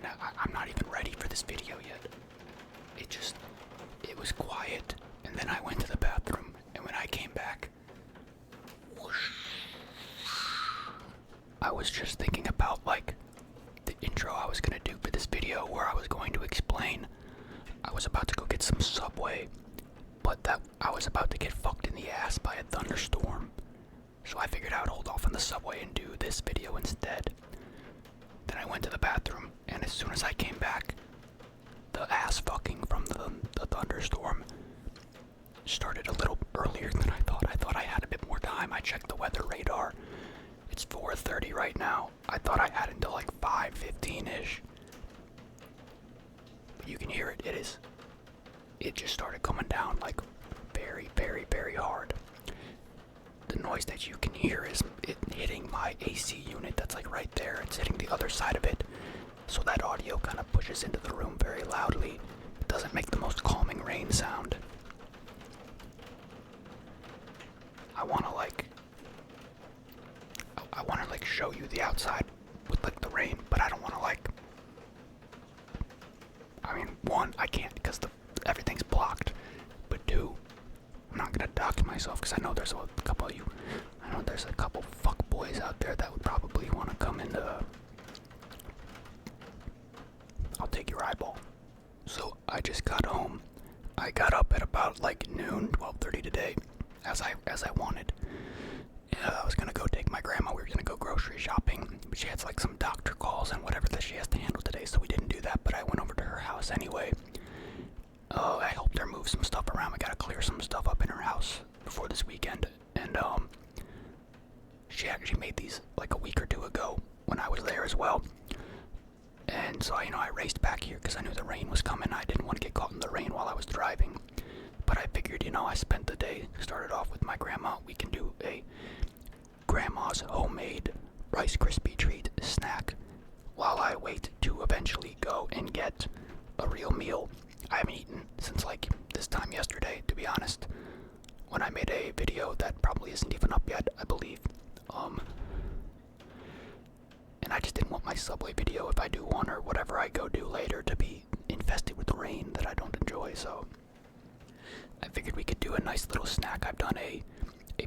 and I'm not even ready for this video yet. It was quiet, and then I went to the bathroom, and when I came back, whoosh, I was just thinking about, like, the intro I was gonna do for this video, where I was going to explain I was about to go get some Subway, but that I was about to get fucked in the ass by a thunderstorm. So I figured I would hold off on the Subway and do this video instead. Then I went to the bathroom, and as soon as I came back, the ass fucking from the thunderstorm started a little earlier than I thought. I thought I had a bit more time. I checked the weather radar. It's 4:30 right now. I thought I had until like 5:15-ish. But you can hear it. It just started coming down like very, very, very hard. The noise that you can hear is it hitting my AC unit that's like right there. It's hitting the other side of it. So that audio kind of pushes into the room very loudly. It doesn't make the most calming rain sound. I want to like show you the outside with like the rain, but I don't want to like, I mean, one, I can't because everything's blocked, but two, I'm not gonna dox myself because I know there's a couple of you, I know there's a couple fuck boys out there that would probably want to come into, I'll take your eyeball. So I just got home. I got up at about like noon, 12:30 today, as I wanted. I was gonna go take my grandma. We were gonna go grocery shopping, but she has like some doctor calls and whatever that she has to handle today, so we didn't do that. But I went over to her house anyway. I helped her move some stuff around. We gotta clear some stuff up in her house before this weekend, and she actually made these like a week or two ago when I was there as well. And so, I raced back here because I knew the rain was coming. I didn't want to get caught in the rain while I was driving. But I figured, I spent the day, started off with my grandma. We can do a grandma's homemade Rice Krispie Treat snack while I wait to eventually go and get a real meal. I haven't eaten since like this time yesterday, to be honest, when I made a video that probably isn't even up yet, I believe. And I just didn't want my Subway video, if I do one or whatever I go do later, to be infested with rain that I don't enjoy, so I figured we could do a nice little snack. I've done a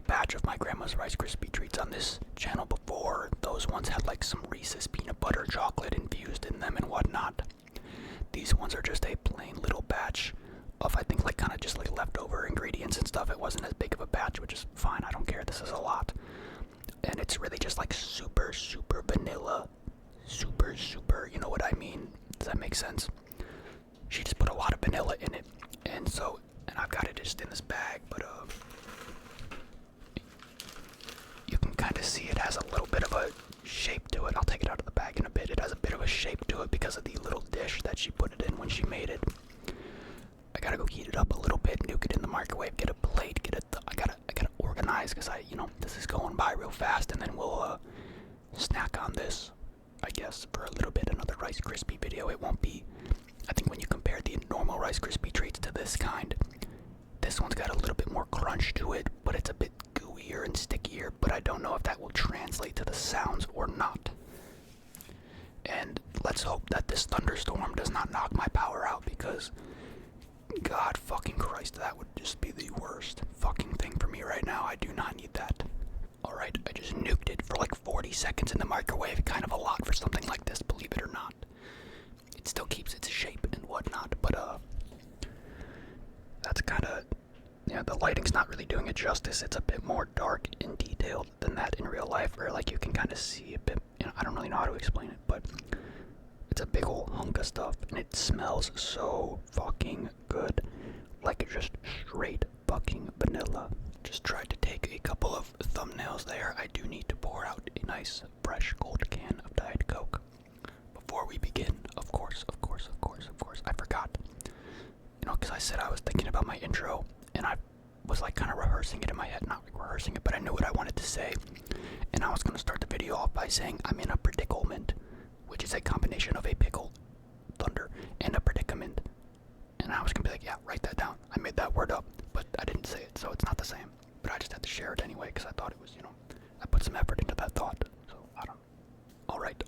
batch of my grandma's Rice Krispie Treats on this channel before. Those ones had like some Reese's peanut butter chocolate infused in them and whatnot. These ones are just a plain little batch of, I think, like kind of just like leftover ingredients and stuff. It wasn't as big of a batch, which is fine. I don't care. This is a lot. And it's really just like super, super vanilla. Super, super, you know what I mean? Does that make sense? She just put a lot of vanilla in it. And I've got it just in this bag, but you can kind of see it has a little bit of a shape to it. I'll take it out of the bag in a bit. It has a bit of a shape to it because of the little dish that she put it in when she made it. I gotta go heat it up a little bit, nuke it in the microwave, get a plate, I gotta organize because this is going by real fast, and then we'll snack on this, I guess, for a little bit. Another Rice Krispie video. It won't be, I think when you compare the normal Rice Krispie Treats to this kind, this one's got a little bit more crunch to it, but it's a bit gooier and stickier, but I don't know if that will translate to the sounds or not. And let's hope that this thunderstorm does not knock my power out, because God fucking Christ, that would just be the worst fucking thing for me right now. I do not need that. Alright, I just nuked it for like 40 seconds in the microwave. Kind of a lot for something like this, believe it or not. It still keeps its shape and whatnot, but that's kind of, the lighting's not really doing it justice. It's a bit more dark and detailed than that in real life, or like you can kind of see a bit, I don't really know how to explain it, but it's a big old hunk of stuff, and it smells so fucking good. Like just straight fucking vanilla. Just tried to take a couple of thumbnails there. I do need to pour out a nice, fresh, cold can of Diet Coke. Before we begin, of course, I forgot. Because I said I was thinking about my intro, and I was like kind of rehearsing it in my head. Not like rehearsing it, but I knew what I wanted to say. And I was going to start the video off by saying I'm in a predicament, which is a combination of a pickle, thunder, and a predicament. And I was going to be like, yeah, write that down. I made that word up, but I didn't say it, so it's not the same. But I just had to share it anyway, because I thought it was, I put some effort into that thought. So, I don't know. Alright,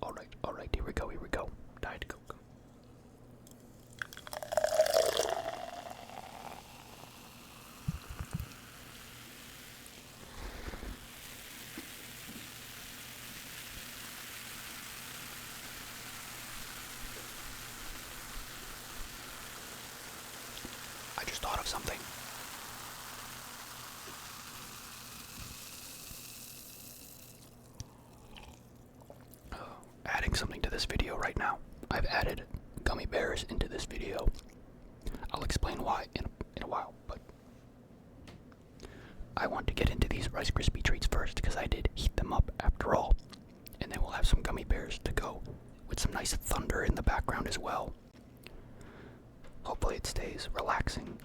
here we go. Diet Coke. something. Adding something to this video right now. I've added gummy bears into this video. I'll explain why in a while, but I want to get into these Rice Krispie Treats first because I did heat them up after all. And then we'll have some gummy bears to go with some nice thunder in the background as well. Hopefully it stays relaxing.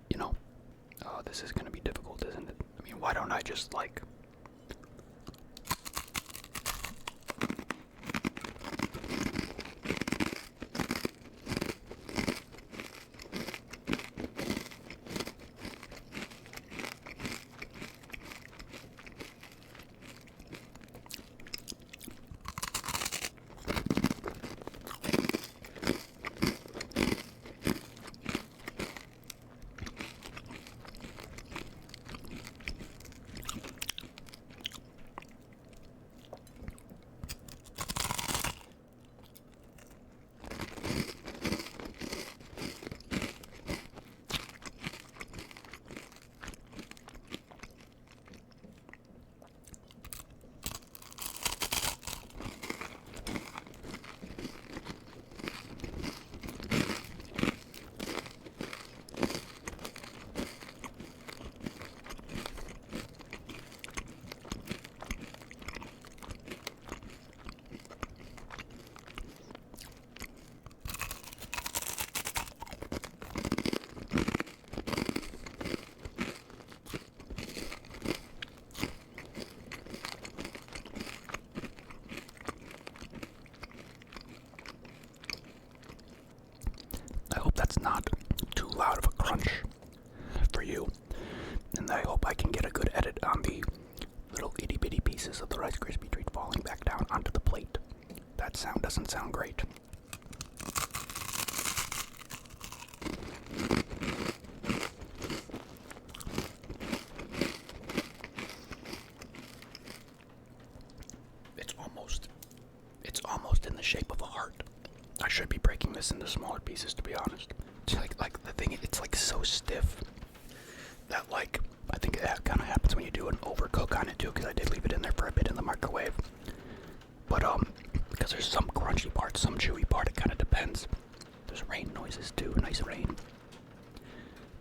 You know, this is gonna be difficult, isn't it? I mean, why don't I just like... I hope that's not too loud of a crunch for you, and I hope I can get a good edit on the little itty bitty pieces of the Rice Krispie Treat falling back down onto the plate. That sound doesn't sound great. It's almost in the shape of a heart. I should be breaking this into smaller pieces, to be honest. It's like the thing, it's like so stiff that like, I think that kind of happens when you do an overcook on it too, because I did leave it in there for a bit in the microwave. But because there's some crunchy part, some chewy part, it kind of depends. There's rain noises too, nice rain.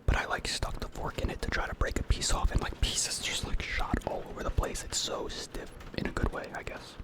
But I like stuck the fork in it to try to break a piece off, and like pieces just like shot all over the place. It's so stiff in a good way, I guess.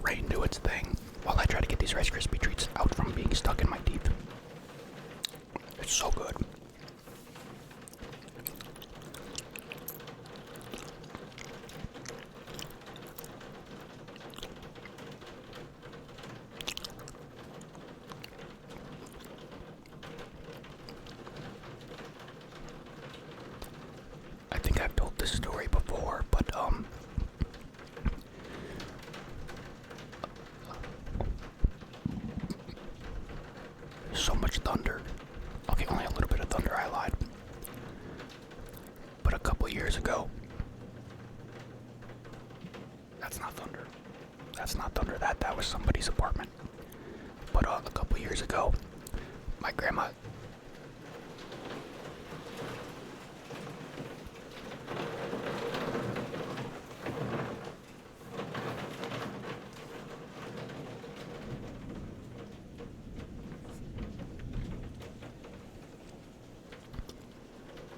rain do its thing while I try to get these Rice Krispie treats out from being stuck in my teeth. It's so good. I think I've told this story before, but so much thunder. Okay, only a little bit of thunder, I lied. But a couple years ago, that's not thunder. That's not thunder. That was somebody's apartment. But a couple years ago, my grandma.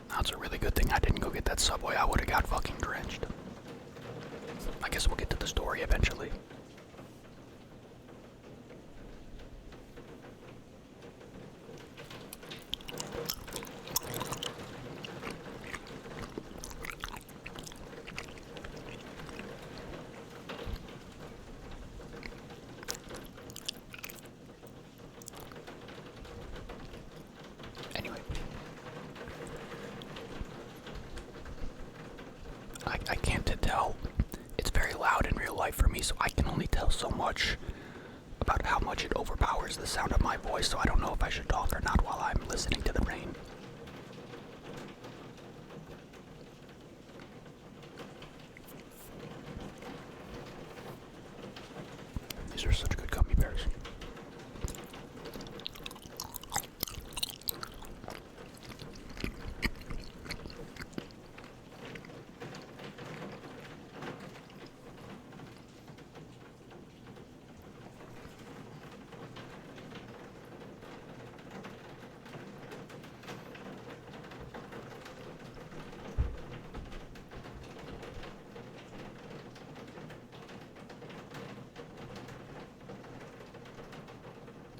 That's a really good thing I didn't go get that Subway. I would have got fucking drenched. I guess we'll get to the story eventually. Anyway. I can't tell. It's very loud in real life for me, so I can only tell so much about how much it overpowers the sound of my voice, so I don't know if I should talk or not while I'm listening to the rain. These are such good gummy bears.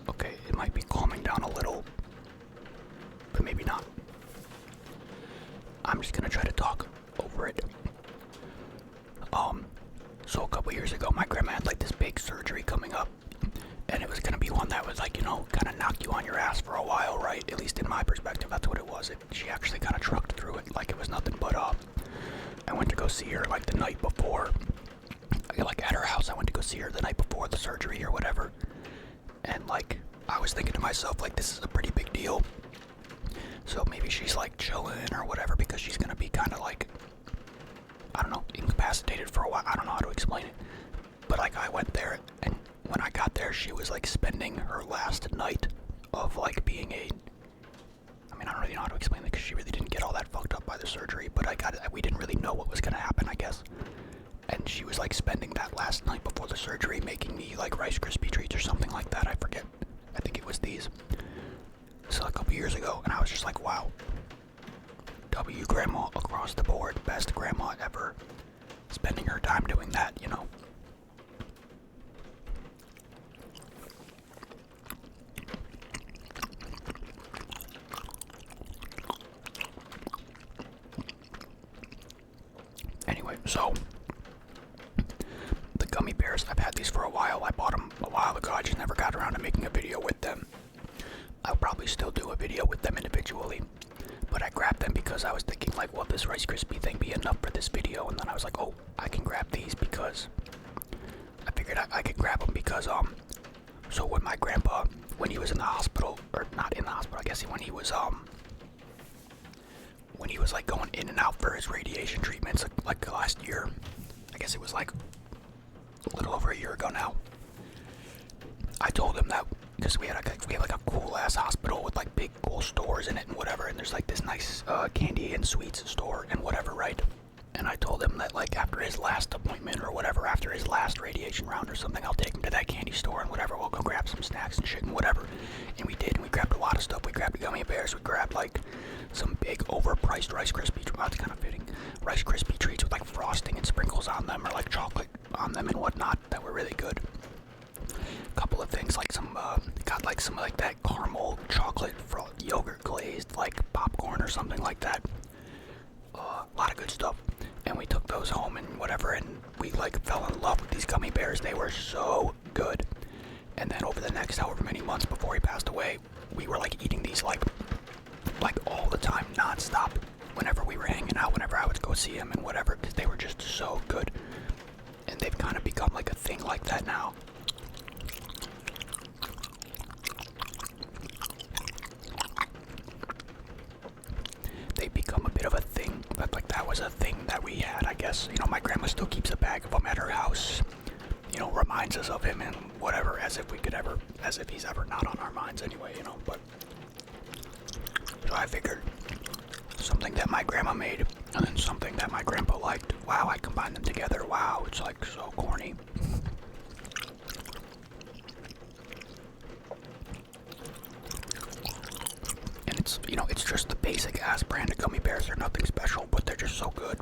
Okay, it might be calming down a little, but maybe not. I'm just gonna try to talk over it. So a couple years ago, my grandma had like this big surgery coming up, and it was gonna be one that was like, you know, kind of knock you on your ass for a while, right? At least in my perspective, that's what it was. She actually kind of trucked through it like it was nothing but I went to go see her like the night before. Like at her house, I went to go see her the night before the surgery or whatever, and like I was thinking to myself, like, this is a pretty big deal. So maybe she's like chilling or whatever because she's gonna be kind of like, I don't know, incapacitated for a while. I don't know how to explain it. But like I went there, and when I got there, she was like spending her last night of like being I don't really know how to explain it because she really didn't get all that fucked up by the surgery. But we didn't really know what was gonna happen, I guess. And she was like spending that last night before the surgery making me like Rice Krispie Treats or something like that. I forget. I think it was these. So a couple years ago, and I was just like, wow. W grandma across the board, best grandma ever. Spending her time doing that, you know. Anyway, so the gummy bears, I've had these for a while. I bought them a while ago. I just never got around to making a video with them. I'll probably still do a video with them individually, but I grabbed them because I was thinking like, will this Rice Krispie thing be enough for this video? And then I was like, oh, I can grab these because I figured I could grab them because so when my grandpa, when he was in the hospital, or not in the hospital, I guess when he was like going in and out for his radiation treatments like last year, I guess it was like a little over a year ago now. I told him that because we have like a cool ass hospital with like big cool stores in it and whatever, and there's like this nice candy and sweets store and whatever, right? And I told him that, like, after his last appointment or whatever, after his last radiation round or something, I'll take him to that candy store and whatever. We'll go grab some snacks and shit and whatever. And we did. And we grabbed a lot of stuff. We grabbed gummy bears. We grabbed, like, some big overpriced Rice Krispies Treats. Well, that's kind of fitting. Rice Krispie Treats with, like, frosting and sprinkles on them, or, like, chocolate on them and whatnot that were really good. A couple of things, like some, got, like, some, like, that caramel chocolate yogurt glazed, like, popcorn or something like that. A lot of good stuff. And we took those home and whatever, and we, like, fell in love with these gummy bears. They were so good. And then over the next however many months before he passed away, we were, like, eating these, like all the time, non-stop, whenever we were hanging out, whenever I would go see him and whatever, because they were just so good. And they've kind of become, like, a thing like that now. They've become a bit of a thing, but, like, that was a thing that we had, I guess. You know, my grandma still keeps a bag of them at her house. You know, reminds us of him and whatever, as if he's ever not on our minds anyway, you know, but. So I figured something that my grandma made, and then something that my grandpa liked. Wow, I combined them together. Wow, it's, like, so corny. And it's, you know, it's just the basic ass brand of gummy bears. They're nothing special, but they're just so good.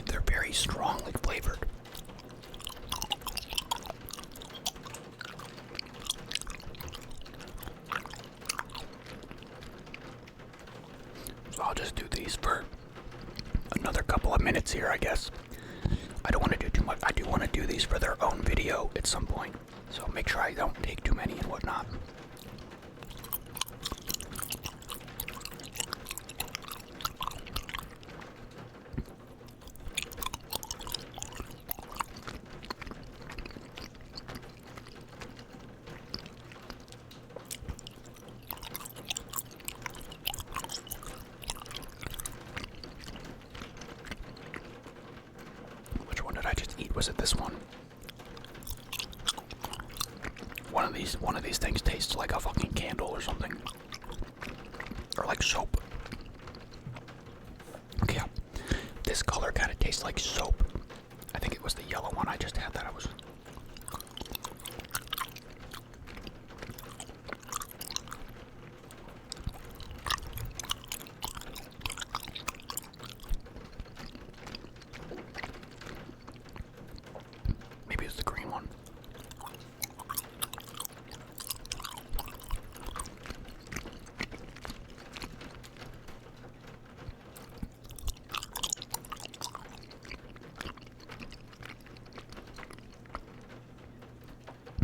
They're very strongly flavored. So I'll just do these for another couple of minutes here, I guess. I don't want to do too much. I do want to do these for their own video at some point, so make sure I don't take too many and whatnot. Was it this one? One of these things tastes like a fucking candle or something. Or like soap. Okay, this color kind of tastes like soap. I think it was the yellow one I just had that I was. Maybe it's the green one.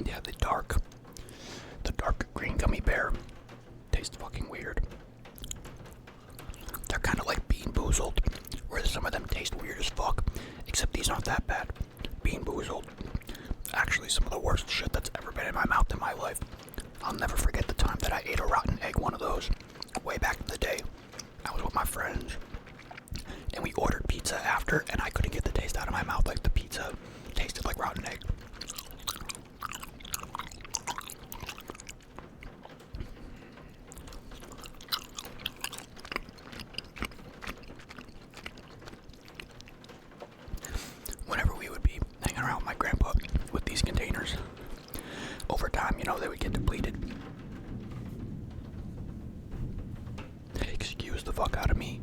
Yeah, the dark green gummy bear tastes fucking weird. They're kind of like Bean Boozled, where some of them taste weird as fuck, except these aren't that bad. Bean Boozled, actually some of the worst shit that's ever been in my mouth in my life. I'll never forget the time that I ate a rotten egg, one of those, way back in the day. I was with my friends, and we ordered pizza after, and I couldn't get the taste out of my mouth. Like, the pizza tasted like rotten egg. Whenever we would be hanging around with my grandpa with these containers, over time, you know, they would get depleted. Excuse the fuck out of me.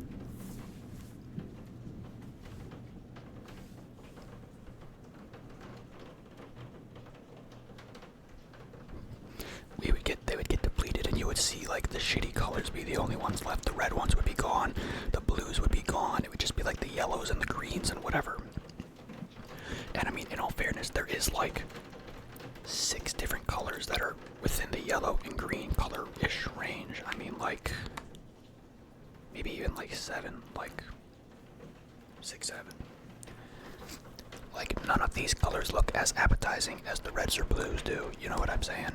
They would get depleted, and you would see, like, the shitty colors be the only ones left. The red ones would be gone. The blues would be gone. It would just be like the yellows and the greens and whatever. And I mean, in all fairness, there is like 6 different colors that are within the yellow and green color-ish range. I mean, like, maybe even like 7, like 6, 7. Like, none of these colors look as appetizing as the reds or blues do. You know what I'm saying?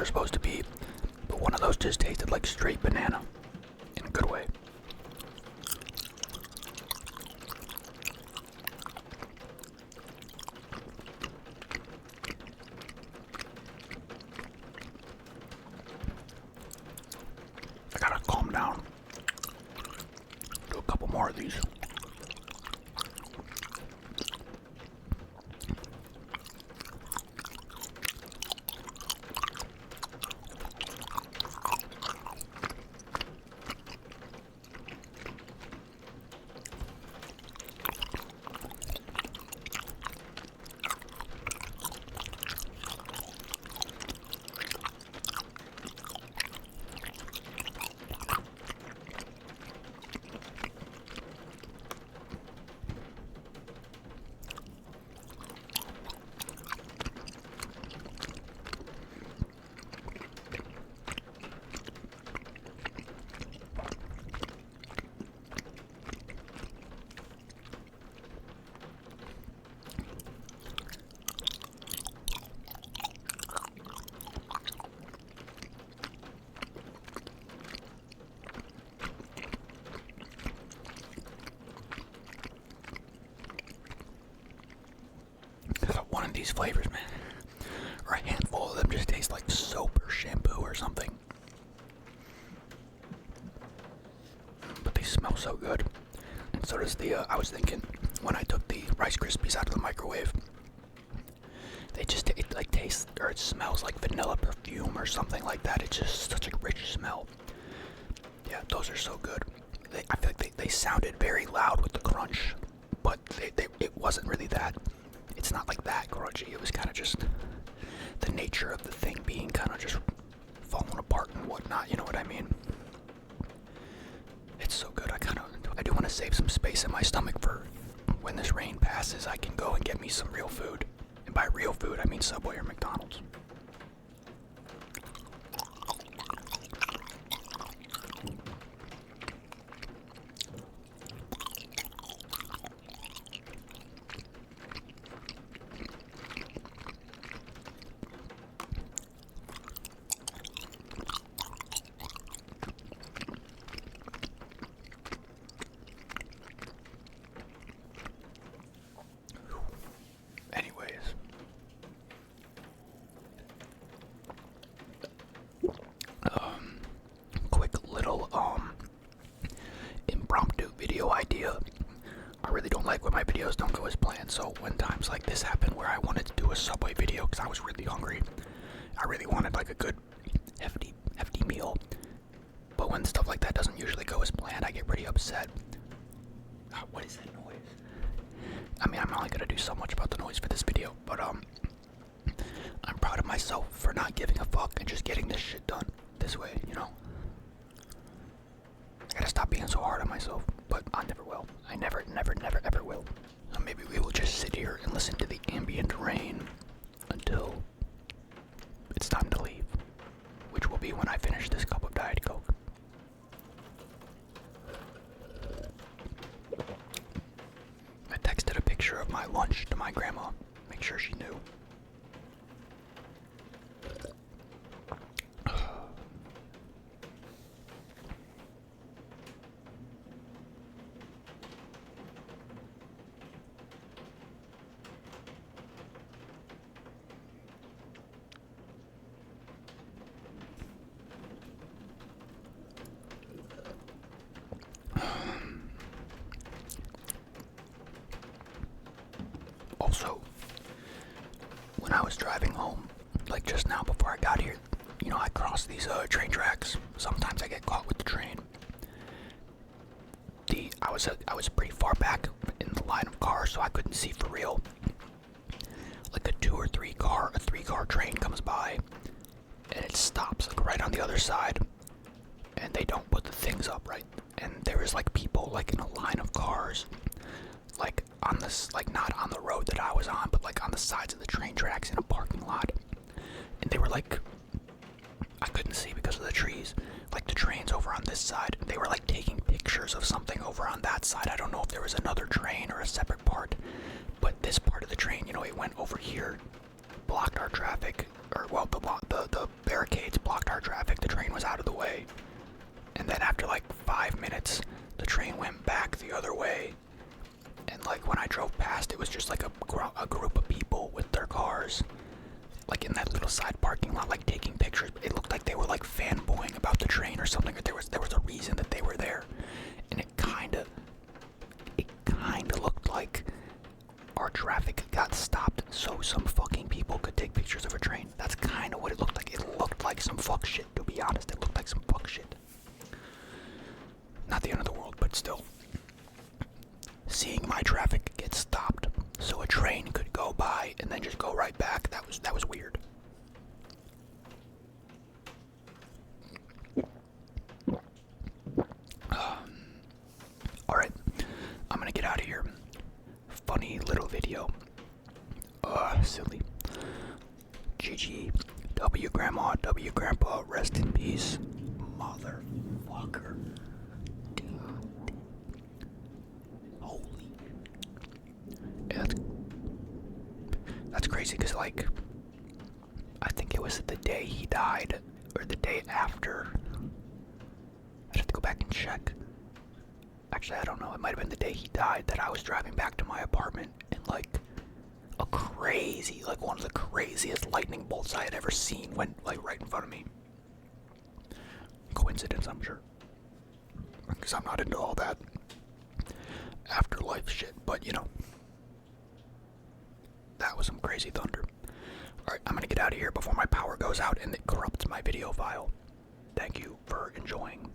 they're supposed to be, but one of those just tasted like straight banana in a good way. I gotta calm down. Do a couple more of these. One of these flavors, man, or a handful of them, just taste like soap or shampoo or something. But they smell so good. And so does the, I was thinking, when I took the Rice Krispies out of the microwave, it like tastes, or it smells like vanilla perfume or something like that. It's just such a rich smell. Yeah, those are so good. I feel like they sounded very loud with the crunch, but it wasn't really that. It's not like that crunchy. It was kind of just the nature of the thing being kind of just falling apart and whatnot. You know what I mean? It's so good. I do want to save some space in my stomach for when this rain passes. I can go and get me some real food, and by real food I mean Subway or McDonald's. Impromptu video idea. I really don't like when my videos don't go as planned, so when times like this happen where I wanted to do a Subway video because I was really hungry, I really wanted like a good hefty meal, but when stuff like that doesn't usually go as planned, I get pretty upset. What is that noise? I mean, I'm only gonna do so much about the noise for this video, but I'm proud of myself for not giving a fuck and just getting this shit done this way, you know? I gotta stop being so hard on myself, but I never will. I never, ever will. So maybe we will just sit here and listen to the ambient rain until it's time to leave, which will be when I finish this cup of Diet Coke. I texted a picture of my lunch to my grandma, make sure she knew. Also, when I was driving home, like just now before I got here, you know, I cross these train tracks. Sometimes I get caught with the train. I was pretty far back in the line of cars, so I couldn't see for real. Like a three car train comes by, and it stops like right on the other side, and they don't put the things up right. And there was like people like in a line of cars, like on this, like not on the road that I was on, but like on the sides of the train tracks in a parking lot. And they were like, I couldn't see because of the trees. Like the train's over on this side. They were like taking pictures of something over on that side. I don't know if there was another train or a separate part, but this part of the train, you know, it went over here, blocked our traffic, or well, the barricades blocked our traffic. The train was out of the way. And then after like 5 minutes, the train went back the other way. And like when I drove past, it was just like a group of people with their cars, like in that little side parking lot, like taking pictures. It looked like they were like fanboying about the train or something. Or there was a reason that they were there, and it kind of looked like our traffic got stopped so some fucking people could take pictures of a train. That's kind of what it looked like. It looked like some fuck shit, to be honest. It looked like some fuck shit. Not the end of the world, but still. Seeing my traffic get stopped so a train could go by and then just go right back, that was weird. Alright, I'm gonna get out of here. Funny little video. Silly. GG. W Grandma, W Grandpa, rest in peace. Motherfucker. God. Holy. Yeah, that's crazy, because, like, I think it was the day he died, or the day after. I'd have to go back and check. Actually, I don't know. It might have been the day he died that I was driving back to my apartment, and, like, a crazy, like, one of the craziest lightning bolts I had ever seen went, like, right in front of me. Coincidence, I'm sure. Because I'm not into all that afterlife shit, but, you know. That was some crazy thunder. Alright, I'm gonna get out of here before my power goes out and it corrupts my video file. Thank you for enjoying.